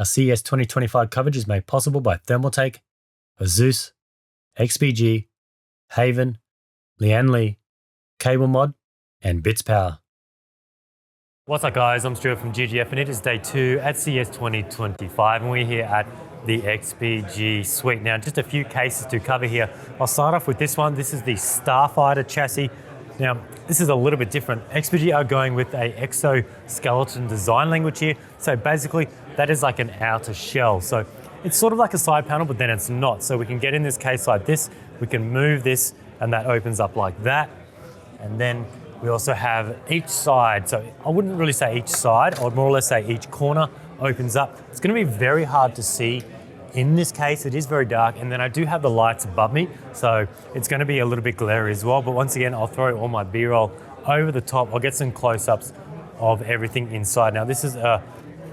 Our CES 2025 coverage is made possible by Thermaltake, Azus, XPG, Haven, Lian Li, Cable Mod, and Bits Power. What's up guys, I'm Stuart from GGF and it is day 2 at CES 2025 and we're here at the XPG suite. Now just a few cases to cover here. I'll start off with this one. This is the Starfighter chassis. Now this is a little bit different. XPG are going with a exoskeleton design language here. So basically that is like an outer shell. So it's sort of like a side panel but then it's not. So we can get in this case like this, we can move this and that opens up like that. And then we also have each side, so I wouldn't really say each side, I would more or less say each corner opens up. It's going to be very hard to see in this case, it is very dark, and then I do have the lights above me, so it's going to be a little bit glary as well, but once again, I'll throw all my B-roll over the top. I'll get some close-ups of everything inside. Now this is a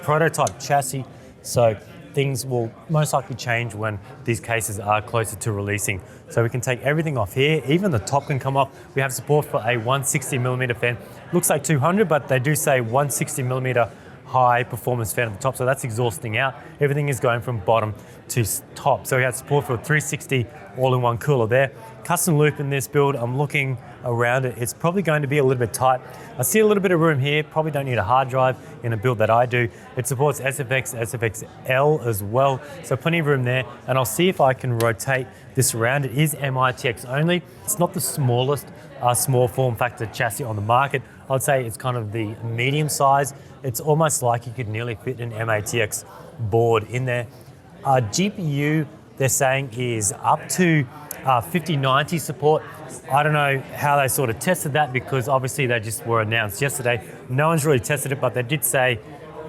prototype chassis, so things will most likely change when these cases are closer to releasing. So we can take everything off here, even the top can come off. We have support for a 160mm fan. Looks like 200, but they do say 160mm high performance fan at the top, so that's exhausting out. Everything is going from bottom to top. So we have support for a 360 all-in-one cooler there. Custom loop in this build, I'm looking around it. It's probably going to be a little bit tight. I see a little bit of room here, probably don't need a hard drive in a build that I do. It supports SFX, SFXL as well, so plenty of room there. And I'll see if I can rotate this around. It is MITX only. It's not the smallest small form factor chassis on the market. I'd say it's kind of the medium size. It's almost like you could nearly fit an MATX board in there. GPU, they're saying, is up to 5090 support. I don't know how they sort of tested that because obviously they just were announced yesterday. No one's really tested it, but they did say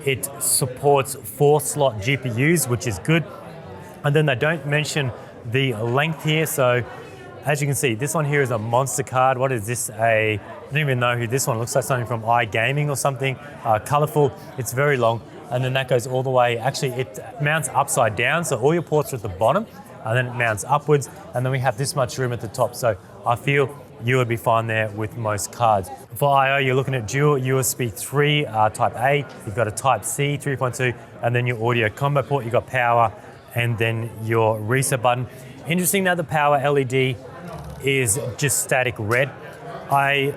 it supports 4-slot GPUs, which is good. And then they don't mention the length here. So as you can see, this one here is a monster card. What is this? I don't even know who this one looks like. Something from iGaming or something. Colorful. It's very long. And then that goes all the way. Actually, it mounts upside down. So all your ports are at the bottom. And then it mounts upwards. And then we have this much room at the top. So I feel you would be fine there with most cards. For I/O, you're looking at dual USB 3 Type A. You've got a Type C 3.2. And then your audio combo port. You've got power. And then your reset button. Interesting that the power LED is just static red. I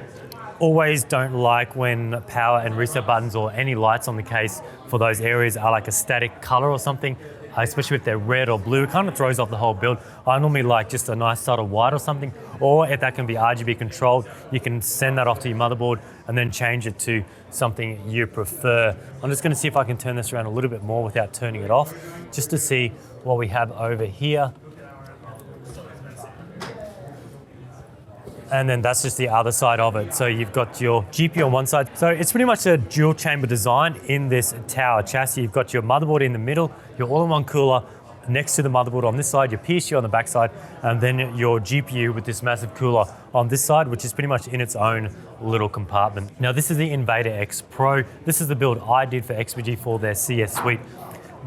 always don't like when power and reset buttons or any lights on the case for those areas are like a static color or something, especially if they're red or blue. It kind of throws off the whole build. I normally like just a nice subtle white or something, or if that can be RGB controlled, you can send that off to your motherboard and then change it to something you prefer. I'm just gonna see if I can turn this around a little bit more without turning it off, just to see what we have over here. And then that's just the other side of it. So you've got your GPU on one side. So it's pretty much a dual chamber design in this tower chassis. You've got your motherboard in the middle, your all-in-one cooler next to the motherboard on this side, your PSU on the back side, and then your GPU with this massive cooler on this side, which is pretty much in its own little compartment. Now this is the Invader X Pro. This is the build I did for XPG for their CS suite.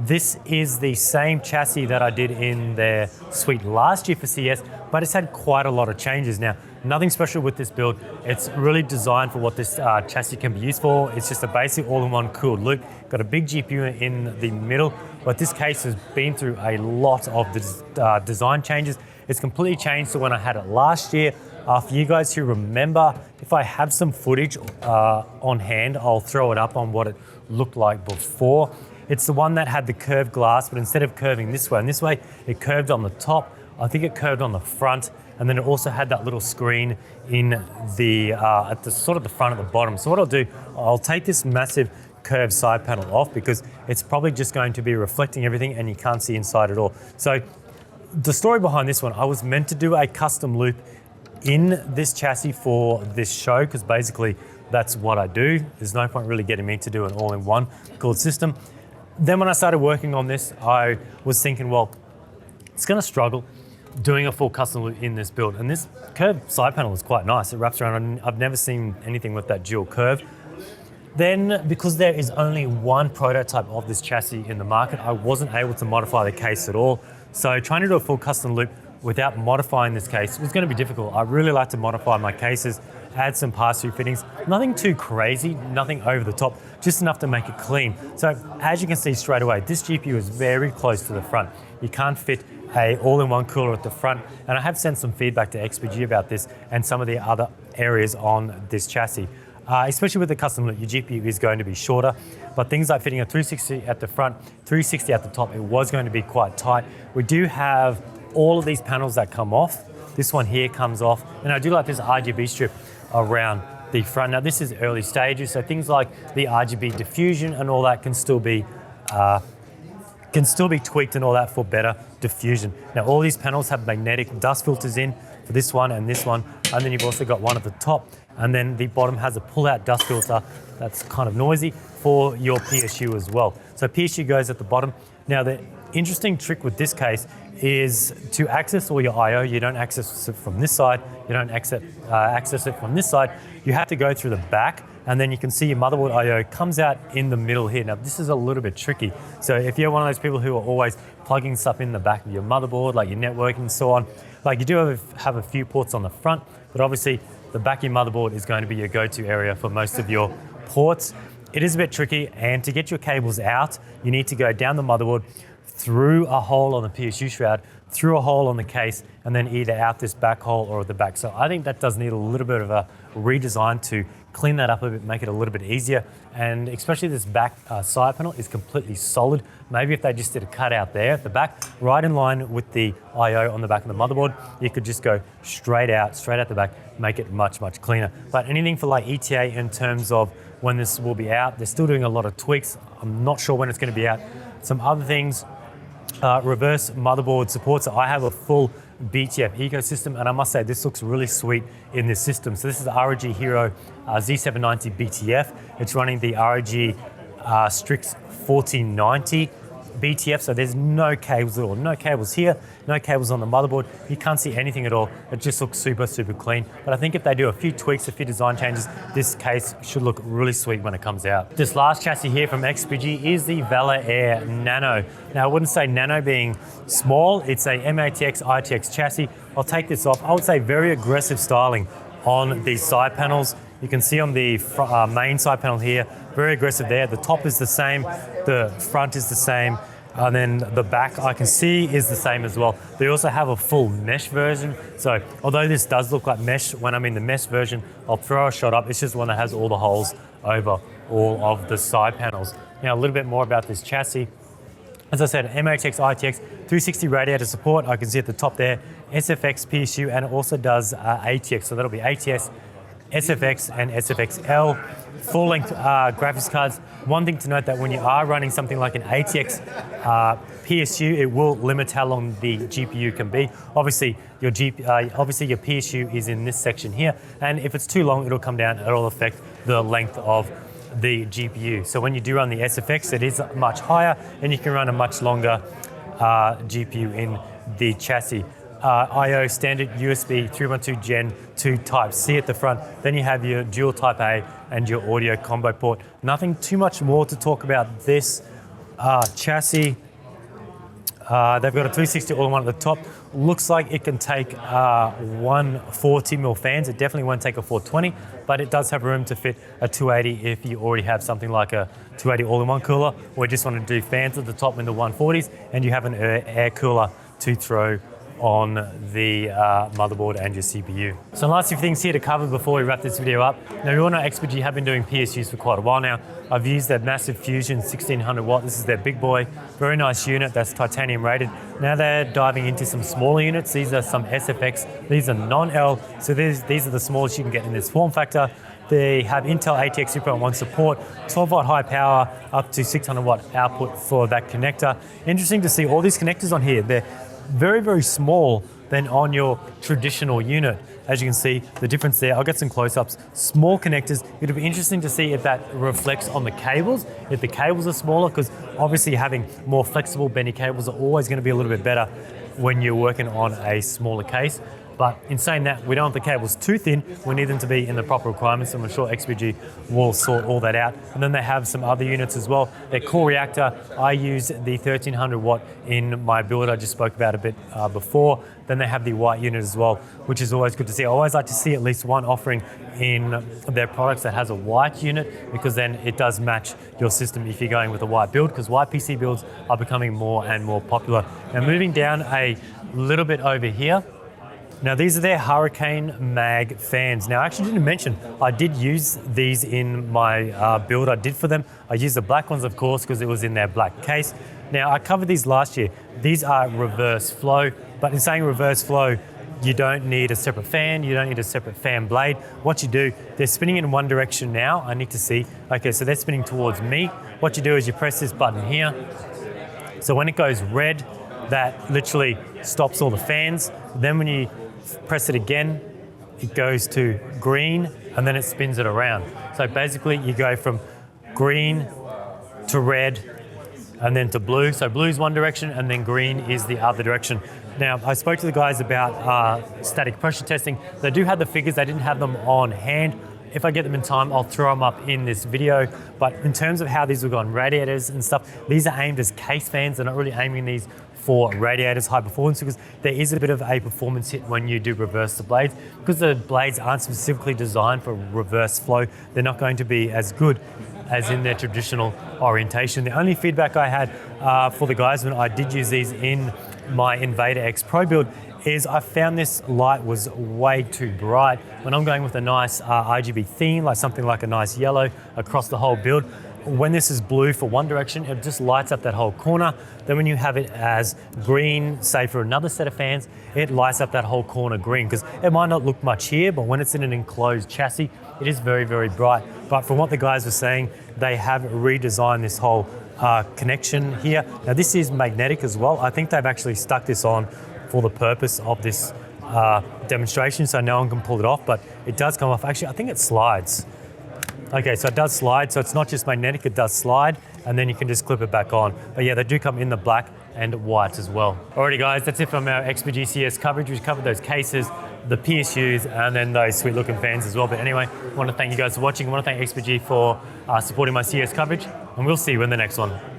This is the same chassis that I did in their suite last year for CES, but it's had quite a lot of changes. Now, nothing special with this build. It's really designed for what this chassis can be used for. It's just a basic all-in-one cooled loop. Got a big GPU in the middle, but this case has been through a lot of the design changes. It's completely changed to when I had it last year. For you guys who remember, if I have some footage on hand, I'll throw it up on what it looked like before. It's the one that had the curved glass, but instead of curving this way and this way, it curved on the top. I think it curved on the front, and then it also had that little screen in the at the sort of the front at the bottom. So what I'll do, I'll take this massive curved side panel off because it's probably just going to be reflecting everything and you can't see inside at all. So the story behind this one, I was meant to do a custom loop in this chassis for this show because basically that's what I do. There's no point really getting me to do an all-in-one cooled system. Then when I started working on this, I was thinking, well, it's gonna struggle doing a full custom loop in this build. And this curved side panel is quite nice. It wraps around. I've never seen anything with that dual curve. Then, because there is only one prototype of this chassis in the market, I wasn't able to modify the case at all. So trying to do a full custom loop without modifying this case was gonna be difficult. I really like to modify my cases, add some pass-through fittings. Nothing too crazy, nothing over the top, just enough to make it clean. So as you can see straight away, this GPU is very close to the front. You can't fit a all-in-one cooler at the front, and I have sent some feedback to XPG about this and some of the other areas on this chassis. Especially with the custom look, your GPU is going to be shorter, but things like fitting a 360 at the front, 360 at the top, it was going to be quite tight. We do have all of these panels that come off. This one here comes off, and I do like this RGB strip around the front. Now this is early stages, so things like the RGB diffusion and all that can still be tweaked and all that for better diffusion. Now all these panels have magnetic dust filters in for this one, and then you've also got one at the top, and then the bottom has a pull-out dust filter that's kind of noisy for your PSU as well. So PSU goes at the bottom. Now the interesting trick with this case is to access all your I/O, you don't access it from this side, you don't access it from this side, you have to go through the back, and then you can see your motherboard I/O comes out in the middle here. Now this is a little bit tricky. So if you're one of those people who are always plugging stuff in the back of your motherboard, like your networking and so on, like you do have a few ports on the front, but obviously the back of your motherboard is going to be your go-to area for most of your ports. It is a bit tricky, and to get your cables out, you need to go down the motherboard, through a hole on the PSU shroud, through a hole on the case, and then either out this back hole or at the back. So I think that does need a little bit of a redesign to clean that up a bit, make it a little bit easier. And especially this back side panel is completely solid. Maybe if they just did a cutout there at the back, right in line with the I/O on the back of the motherboard, you could just go straight out the back, make it much, much cleaner. But anything for like ETA in terms of when this will be out, they're still doing a lot of tweaks. I'm not sure when it's going to be out. Some other things, reverse motherboard support. So I have a full BTF ecosystem, and I must say this looks really sweet in this system. So this is the ROG Hero Z790 BTF. It's running the ROG Strix 1490 BTF, so there's no cables at all. No cables here, no cables on the motherboard. You can't see anything at all. It just looks super, super clean. But I think if they do a few tweaks, a few design changes, this case should look really sweet when it comes out. This last chassis here from XPG is the Valor Air Nano. Now I wouldn't say Nano being small, it's a MATX ITX chassis. I'll take this off. I would say very aggressive styling on these side panels. You can see on the main side panel here, very aggressive there. The top is the same, the front is the same, and then the back I can see is the same as well. They also have a full mesh version. So although this does look like mesh, when I'm in the mesh version, I'll throw a shot up. It's just one that has all the holes over all of the side panels. Now a little bit more about this chassis. As I said, MATX ITX 360 radiator support. I can see at the top there, SFX PSU, and it also does ATX. So that'll be ATS, SFX and SFXL, full-length graphics cards. One thing to note that when you are running something like an ATX PSU, it will limit how long the GPU can be. Obviously, your PSU is in this section here, and if it's too long, it'll come down. It'll affect the length of the GPU. So when you do run the SFX, it is much higher, and you can run a much longer GPU in the chassis. I/O standard USB 3.2 Gen 2 Type C at the front. Then you have your dual Type A and your audio combo port. Nothing too much more to talk about this chassis. They've got a 360 all-in-one at the top. Looks like it can take 140mm fans. It definitely won't take a 420, but it does have room to fit a 280 if you already have something like a 280 all-in-one cooler, or you just want to do fans at the top in the 140s, and you have an air cooler to throw on the motherboard and your CPU. So last few things here to cover before we wrap this video up. Now you all know XPG have been doing PSUs for quite a while now. I've used their massive Fusion 1600 watt. This is their big boy. Very nice unit that's titanium rated. Now they're diving into some smaller units. These are some SFX. These are non-L. So these are the smallest you can get in this form factor. They have Intel ATX 3.1 support, 12 watt high power, up to 600 watt output for that connector. Interesting to see all these connectors on here. They're very, very small than on your traditional unit. As you can see, the difference there, I'll get some close-ups. Small connectors, it'll be interesting to see if that reflects on the cables, if the cables are smaller, because obviously having more flexible bendy cables are always going to be a little bit better when you're working on a smaller case. But in saying that, we don't want the cables too thin. We need them to be in the proper requirements, and I'm sure XPG will sort all that out. And then they have some other units as well. Their core reactor, I use the 1300 watt in my build I just spoke about a bit before. Then they have the white unit as well, which is always good to see. I always like to see at least one offering in their products that has a white unit, because then it does match your system if you're going with a white build, because white PC builds are becoming more and more popular. Now moving down a little bit over here, now these are their Hurricane Mag fans. Now I actually didn't mention, I did use these in my build I did for them. I used the black ones of course because it was in their black case. Now I covered these last year. These are reverse flow, but in saying reverse flow, you don't need a separate fan, you don't need a separate fan blade. What you do, they're spinning in one direction now, I need to see. Okay, so they're spinning towards me. What you do is you press this button here. So when it goes red, that literally stops all the fans. Then when you press it again, it goes to green, and then it spins it around. So basically you go from green to red and then to blue. So blue is one direction and then green is the other direction. Now, I spoke to the guys about static pressure testing. They do have the figures, they didn't have them on hand. If I get them in time, I'll throw them up in this video. But in terms of how these will go on radiators and stuff, these are aimed as case fans. They're not really aiming these for radiators, high performance, because there is a bit of a performance hit when you do reverse the blades. Because the blades aren't specifically designed for reverse flow, they're not going to be as good as in their traditional orientation. The only feedback I had for the guys when I did use these in my Invader X Pro build is I found this light was way too bright. When I'm going with a nice RGB theme, like something like a nice yellow across the whole build, when this is blue for one direction, it just lights up that whole corner. Then when you have it as green, say for another set of fans, it lights up that whole corner green, because it might not look much here, but when it's in an enclosed chassis, it is very, very bright. But from what the guys were saying, they have redesigned this whole connection here. Now this is magnetic as well. I think they've actually stuck this on for the purpose of this demonstration, so no one can pull it off, but it does come off. Actually, I think it slides. Okay, so it does slide, so it's not just magnetic, it does slide, and then you can just clip it back on. But yeah, they do come in the black and white as well. Alrighty guys, that's it from our XPG CES coverage. We've covered those cases, the PSUs, and then those sweet looking fans as well. But anyway, I want to thank you guys for watching. I want to thank XPG for supporting my CES coverage, and we'll see you in the next one.